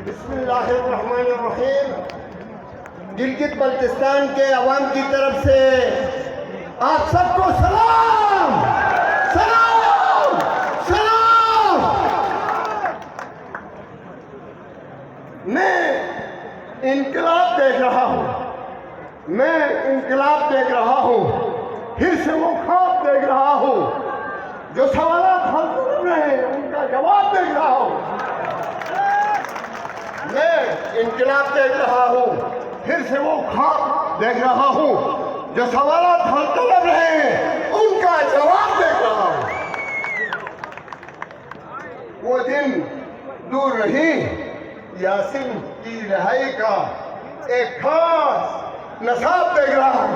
بسم اللہ الرحمن الرحیم۔ گلگت بلتستان کے عوام کی طرف سے آپ سب کو سلام سلام سلام۔ میں انقلاب دیکھ رہا ہوں، پھر سے وہ خواب دیکھ رہا ہوں، جو سوالات حل کر رہے ہیں ان کا جواب دیکھ رہا ہوں۔ میں انقلاب دیکھ رہا ہوں، پھر سے وہ خواب دیکھ رہا ہوں، جو سوالات حل کر رہے ہیں ان کا جواب دیکھ رہا ہوں۔ وہ دن دور نہیں، یاسین کی رہائی کا ایک خاص نصاب دیکھ رہا ہوں۔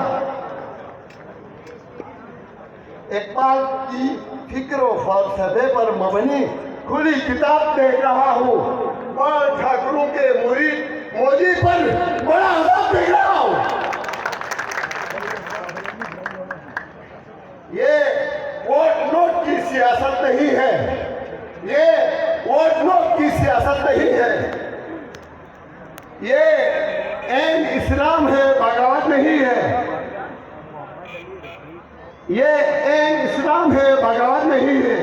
اقبال کی فکر و فلسفے پر مبنی کھلی کتاب دیکھ رہا ہوں۔ بال ٹھاکروں کے مرید مودی پر بڑا عذاب دیکھ رہا ہوں۔ یہ ووٹ نوٹ کی سیاست نہیں ہے، یہ ووٹ نوٹ کی سیاست نہیں ہے، یہ عین اسلام ہے، بغاوت نہیں ہے۔ یہ عین اسلام ہے، بغاوت نہیں ہے۔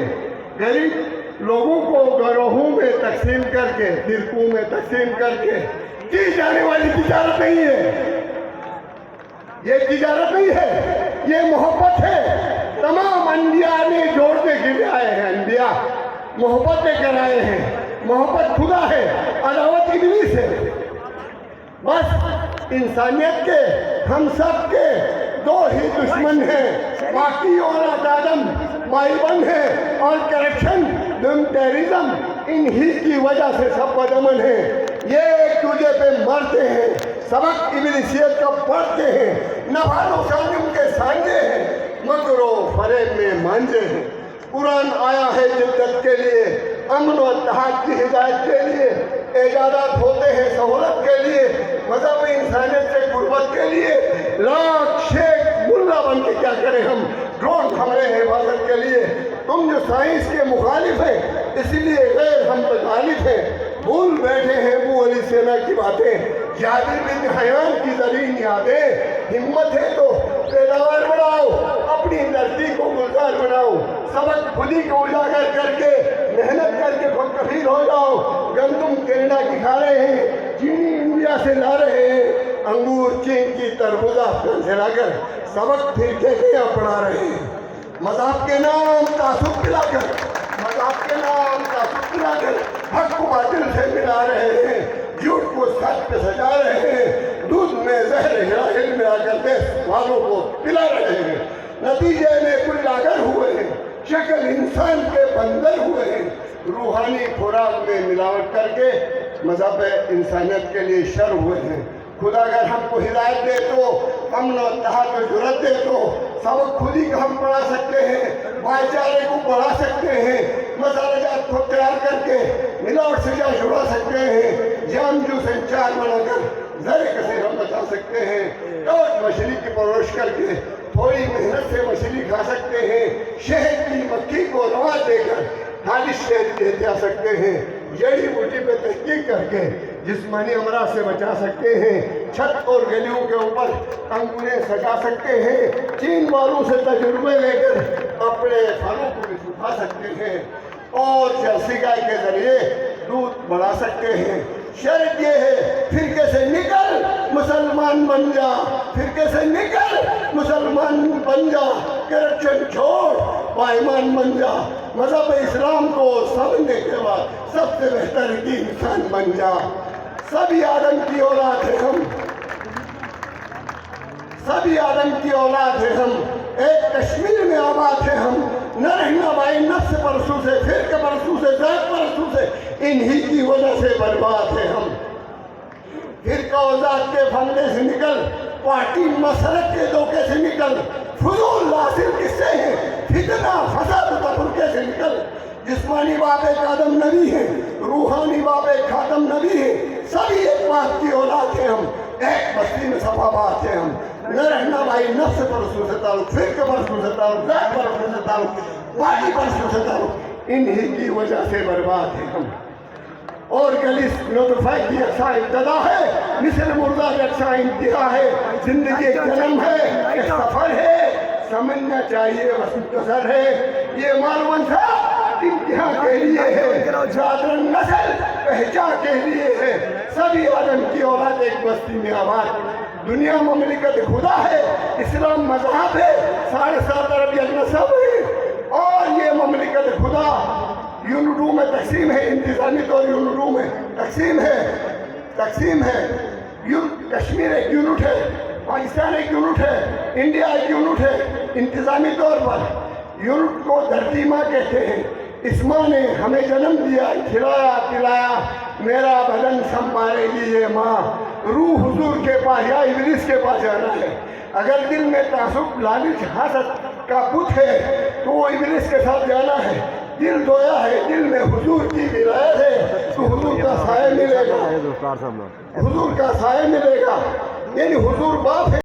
غریب لوگوں کو گروہوں میں تقسیم کر کے، فرقوں میں تقسیم کر کے کی جانے والی تجارت نہیں ہے، یہ تجارت نہیں ہے، یہ محبت ہے۔ تمام انبیاء نے جوڑنے کے لیے آئے ہیں، انبیاء محبت لے کر آئے ہیں۔ محبت خدا ہے، عداوت ابلیس ہے۔ بس انسانیت کے، ہم سب کے دو ہی دشمن ہیں، باقی اولاد آدم بائبل ہے اور کرپشن ٹیررزم، انہی کی وجہ سے سب بدامن ہیں۔ یہ ایک دوسرے پہ مرتے ہیں، سبق ابلیسیت کا پڑھتے ہیں، نفع نقصان ان کے سانجے ہیں، مکر و فریب میں مانجے ہیں۔ قرآن آیا ہے جدت کے لیے، امن و اتحاد کی ہدایت کے لیے، ایجادات ہوتے ہیں سہولت کے لیے، مذہب انسانیت سے قربت کے لیے۔ لاکھ شیخ ملا بن کے کیا کریں ہم، ڈرون ہمارے حفاظت کے لیے۔ تم جو سائنس کے مخالف ہیں، اسی لیے غیر ہم پہ غالب ہیں۔ بھول بیٹھے ہیں ابو علی سینا کی باتیں، جابر بن حیان کی زرین یادیں۔ ہمت ہے تو پیداوار بڑھاؤ، اپنی دھرتی کو گلزار بناؤ، سبق خودی کو اجاگر کر کے محنت کر کے خود کفیل ہو جاؤ۔ گندم کینیڈا کی کھا رہے ہیں، چینی انڈیا سے لا رہے ہیں، انگور چین کی تربوزہ سے لا کر سبق پھر کے پڑھا رہے ہیں۔ مذہب کے نام تعصب پلا کر، مذہب کے نام تعصب پلا کر حق کو باطل سے ملا رہے ہیں، جھوٹ کو سچ پہ سجا رہے ہیں، دودھ میں زہر ہل ملا کر دیس والوں کو پلا رہے ہیں۔ نتیجے میں کل لاگر ہوئے ہیں، شکل انسان کے بندر ہوئے ہیں، روحانی خوراک میں ملاوٹ کر کے مذہب انسانیت کے لیے شر ہوئے ہیں۔ خدا اگر ہم کو ہدایت دے تو، امن و اتحاد کو جرأت دے تو، سبق خودی کا ہم پڑھا سکتے ہیں، بھائی چارے کو بڑھا سکتے ہیں، مسالہ جات کو تیار کر کے ملاوٹ سے جا چھڑا سکتے ہیں، جام جو سنچار بنا کر زر کثیر ہم بچا سکتے ہیں، ٹوٹ مچھلی کی پرورش کر کے تھوڑی محنت سے مچھلی کھا سکتے ہیں، شہد کی مکھی کو روا دے کر خالص شہد لے جا سکتے ہیں، جڑی بوٹی پہ تحقیق کر کے جسمانی امراض سے بچا سکتے ہیں، چھت اور گلیوں کے اوپر انگوریں سجا سکتے ہیں، چین والوں سے تجربے لے کر اپنے پھلوں کو بھی سکھا سکتے ہیں، اور جرسی گائے کے ذریعے دودھ بڑھا سکتے ہیں۔ شرط یہ ہے، فرقے سے نکل مسلمان بن جا، فرقے سے نکل مسلمان بن جا، کرپشن چھوڑ پائمان بن جا، مذہب اسلام کو سمجھنے کے بعد سب سے بہتر کی انسان بن جا۔ سبھی آدم کی اولاد ہے ہم، سبھی آدم کی اولاد ہے ہم، ایک کشمیر میں آباد ہے ہم، نہ رہنا بھائی نفس پرسوں سے، فرقے پرسوں سے، ذات پرسوں سے، انہی کی وجہ سے برباد ہے ہم۔ فرقہ و ذات کے پھندے سے نکل، پارٹی مسلک کے دھوکے سے نکل، فضول حاصل کس سے ہیں، فتنہ فساد و تفرقے سے نکل۔ جسمانی باپ ایک آدم نبی ہے، روحانی باپ ایک خاتم نبی ہے، سبھی ایک بات کی اولاد ہیں ہم، ایک بستی میں سب آباد ہیں ہم۔ نہ رہنا بھائی نفس پرسوں سے تعلق، فرقے پرسوں سے تعلق، ذات پرسوں سے تعلق، پارٹی پرسوں سے تعلق، انہی کی وجہ سے برباد ہیں ہم۔ اور گلیس نطفہ کی یکساں ابتدا ہے، مثل مردہ یکساں انتہا ہے، زندگی ایک جنم ہے، ایک سفر ہے، سمجھنا چاہیے بس مختصر ہے، یہ معلوم تھا امتحان کے لیے ہے، زادرن نسل پہچان کے لیے ہے، سبھی آدم کی اولاد ایک بستی میں آباد، دنیا مملکت خدا ہے، اسلام مذہب ہے، 7.5 ارب یک نسب ہے، اور یہ مملکت خدا یونٹوں میں تقسیم ہے، انتظامی طور یونٹوں میں تقسیم ہے، کشمیر ایک یونٹ ہے، پاکستان ایک یونٹ ہے، انڈیا ایک یونٹ ہے، انتظامی طور پر یونٹ کو دھرتی ماں کہتے ہیں، اس ماں نے ہمیں جنم دیا، کھلایا پلایا، میرا بدن سنبھالے گی یہ ماں، روح حضور کے پاس یا ابلیس کے پاس جانا ہے، اگر دل میں تعصب لالچ حسد کا بت ہے تو وہ ابلیس کے ساتھ جانا ہے، دل دھویا ہے، دل میں حضور کی ولایت ہے تو حضور کا سایہ ملے گا، حضور کا سایہ ملے گا، یعنی حضور باپ ہے۔